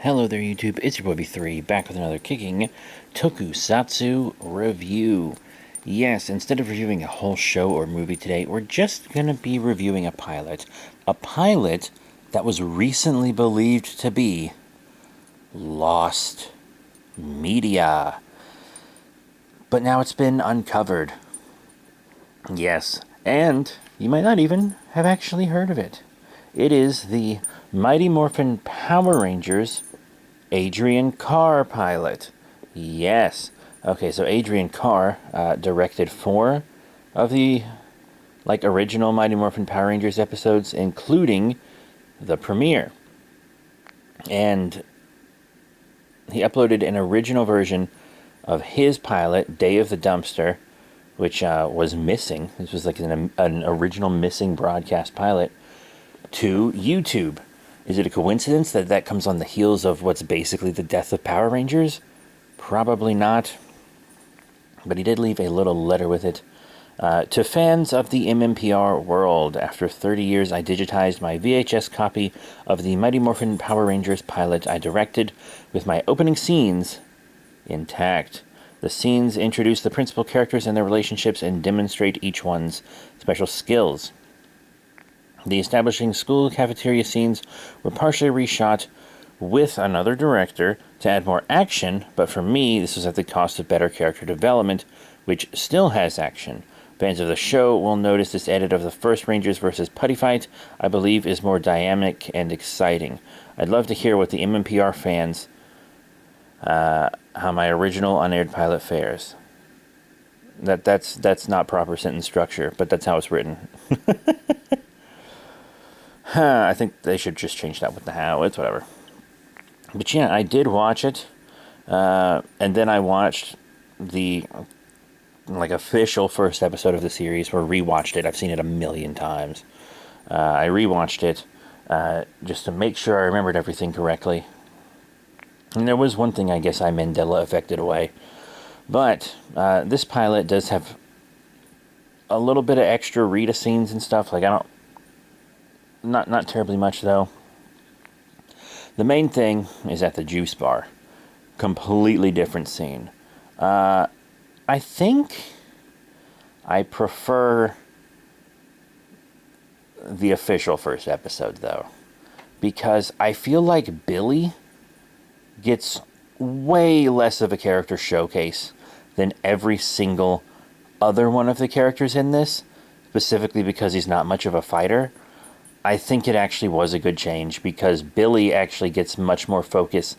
Hello there, YouTube. It's your boy B3 back with another kicking Tokusatsu review. Yes, instead of reviewing a whole show or movie today, we're just going to be reviewing a pilot. A pilot that was recently believed to be lost media. But now it's been uncovered. Yes, and you might not even have actually heard of it. It is the Mighty Morphin Power Rangers Adrian Carr pilot. Yes. Okay, so Adrian Carr directed 4 of the original Mighty Morphin Power Rangers episodes, including the premiere. And he uploaded an original version of his pilot, Day of the Dumpster, which was missing. This was like an original missing broadcast pilot, to YouTube. Is it a coincidence that that comes on the heels of what's basically the death of Power Rangers? Probably not. But he did leave a little letter with it. To fans of the MMPR world, after 30 years I digitized my VHS copy of the Mighty Morphin Power Rangers pilot I directed, with my opening scenes intact. The scenes introduce the principal characters and their relationships and demonstrate each one's special skills. The establishing school cafeteria scenes were partially reshot with another director to add more action, but for me, this was at the cost of better character development, which still has action. Fans of the show will notice this edit of the first Rangers vs. Putty fight, I believe, is more dynamic and exciting. I'd love to hear what the MMPR fans, how my original unaired pilot fares. That's not proper sentence structure, but that's how it's written. I think they should just change that with the how. It's whatever. But yeah, I did watch it. And then I watched the official first episode of the series, or rewatched it. I've seen it a million times. I rewatched it just to make sure I remembered everything correctly. And there was one thing I guess I Mandela affected away. But this pilot does have a little bit of extra Rita scenes and stuff. Not terribly much, though. The main thing is at the juice bar. Completely different scene. I think I prefer the official first episode, though. Because I feel like Billy gets way less of a character showcase than every single other one of the characters in this. Specifically because he's not much of a fighter. I think it actually was a good change because Billy actually gets much more focus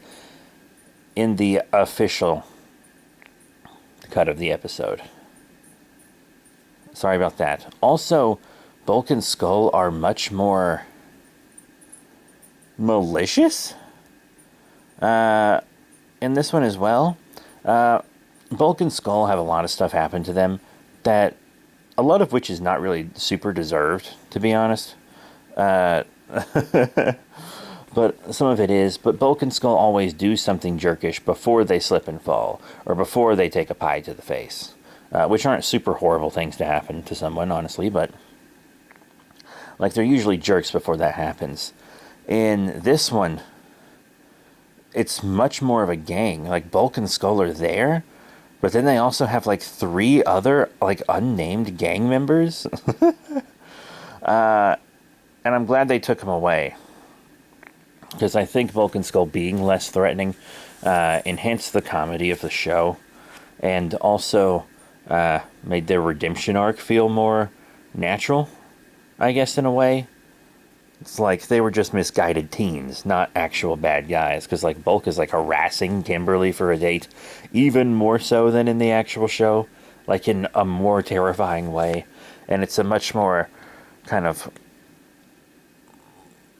in the official cut of the episode. Sorry about that. Also, Bulk and Skull are much more malicious in this one as well. Bulk and Skull have a lot of stuff happen to them, that a lot of which is not really super deserved, to be honest. But some of it is. But Bulk and Skull always do something jerkish before they slip and fall, or before they take a pie to the face, which aren't super horrible things to happen to someone, honestly, but they're usually jerks before that happens. In this one, it's much more of a gang. Bulk and Skull are there, but then they also have 3 other unnamed gang members. And I'm glad they took him away. Because I think Bulk and Skull being less threatening enhanced the comedy of the show. And also made their redemption arc feel more natural, I guess, in a way. It's like they were just misguided teens, not actual bad guys. Because Bulk is harassing Kimberly for a date. Even more so than in the actual show. In a more terrifying way. And it's a much more kind of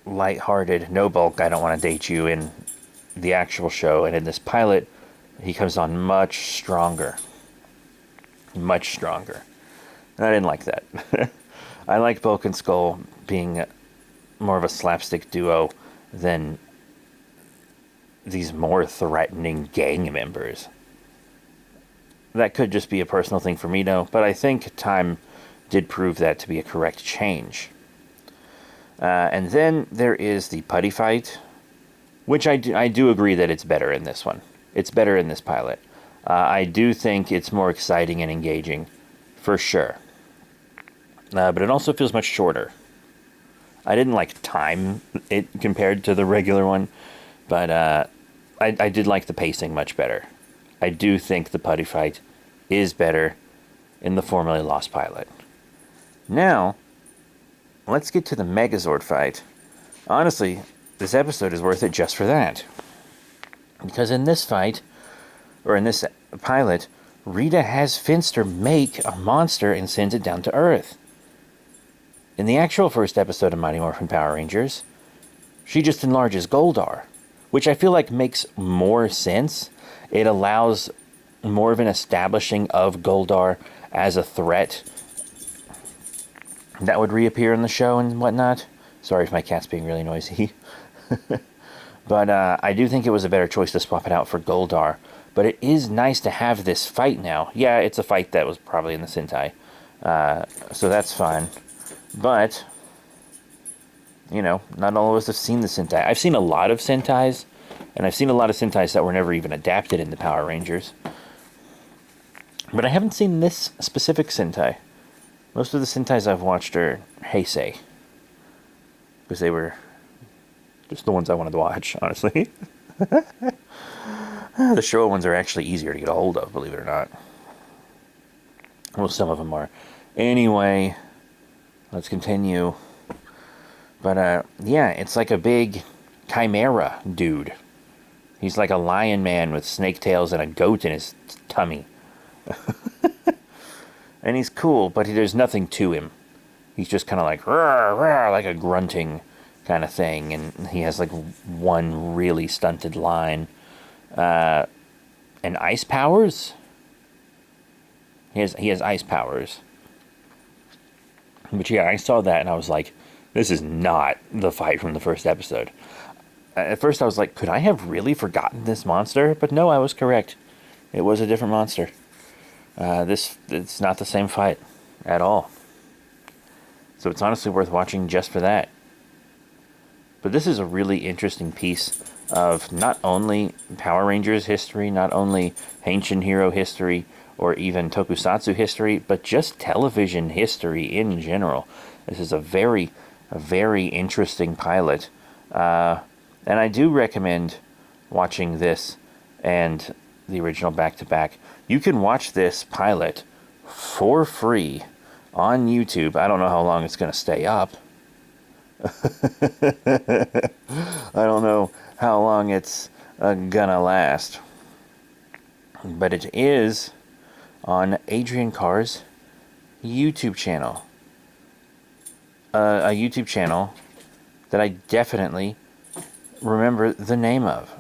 lighthearted, no Bulk, I don't want to date you in the actual show. And in this pilot, he comes on much stronger. Much stronger. And I didn't like that. I like Bulk and Skull being more of a slapstick duo than these more threatening gang members. That could just be a personal thing for me, though, but I think time did prove that to be a correct change. And then there is the putty fight, Which I do agree that it's better in this one. It's better in this pilot. I do think it's more exciting and engaging, for sure. But it also feels much shorter. I didn't like time it compared to the regular one, but I did like the pacing much better. I do think the putty fight is better in the formerly lost pilot. Now, let's get to the Megazord fight. Honestly, this episode is worth it just for that. Because in this fight, or in this pilot, Rita has Finster make a monster and sends it down to Earth. In the actual first episode of Mighty Morphin Power Rangers, she just enlarges Goldar, which I feel like makes more sense. It allows more of an establishing of Goldar as a threat that would reappear in the show and whatnot. Sorry if my cat's being really noisy. But I do think it was a better choice to swap it out for Goldar. But it is nice to have this fight now. Yeah, it's a fight that was probably in the Sentai. So that's fine. But, you know, not all of us have seen the Sentai. I've seen a lot of Sentais, and I've seen a lot of Sentais that were never even adapted into Power Rangers. But I haven't seen this specific Sentai. Most of the Sentais I've watched are Heisei. Because they were just the ones I wanted to watch, honestly. The Showa ones are actually easier to get a hold of, believe it or not. Well, some of them are. Anyway, let's continue. But, yeah, it's like a big chimera dude. He's like a lion man with snake tails and a goat in his tummy. And he's cool, but there's nothing to him. He's just kind of like, rawr, rawr, like a grunting kind of thing. And he has like one really stunted line. And ice powers? He has ice powers. But yeah, I saw that and I was like, this is not the fight from the first episode. At first I was like, could I have really forgotten this monster? But no, I was correct. It was a different monster. It's not the same fight at all. So it's honestly worth watching just for that. But this is a really interesting piece of not only Power Rangers history, not only Ancient Hero history, or even Tokusatsu history, but just television history in general. This is a very interesting pilot. And I do recommend watching this and the original back-to-back. You can watch this pilot for free on YouTube. I don't know how long it's going to stay up. I don't know how long it's gonna last. But it is on Adrian Carr's YouTube channel. A YouTube channel that I definitely remember the name of.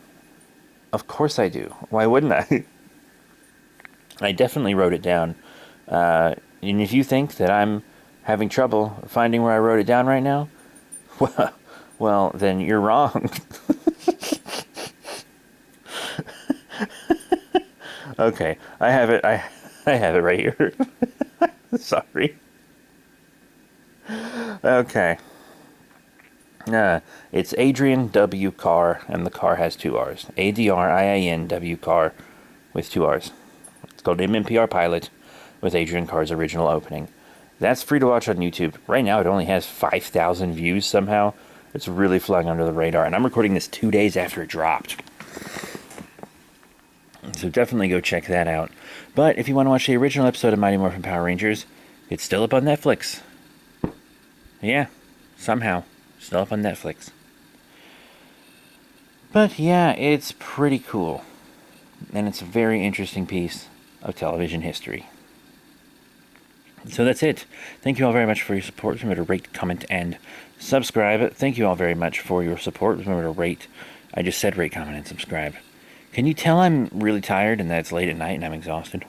Of course I do. Why wouldn't I? I definitely wrote it down. And if you think that I'm having trouble finding where I wrote it down right now, well, then you're wrong. Okay, I have it. I have it right here. Sorry. Okay. It's Adrian W. Carr, and the Carr has 2 R's. Adrian W. Carr with 2 R's. It's called MMPR Pilot with Adrian Carr's original opening. That's free to watch on YouTube. Right now, it only has 5,000 views somehow. It's really flying under the radar, and I'm recording this 2 days after it dropped. So definitely go check that out. But if you want to watch the original episode of Mighty Morphin Power Rangers, it's still up on Netflix. Yeah, somehow. Still up on Netflix. But yeah, it's pretty cool. And it's a very interesting piece of television history. So that's it. Thank you all very much for your support. Remember to rate, comment, and subscribe. Thank you all very much for your support. Remember to rate. I just said rate, comment, and subscribe. Can you tell I'm really tired and that it's late at night and I'm exhausted?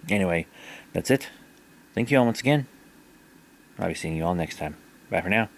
Anyway, that's it. Thank you all once again. I'll be seeing you all next time. Bye for now.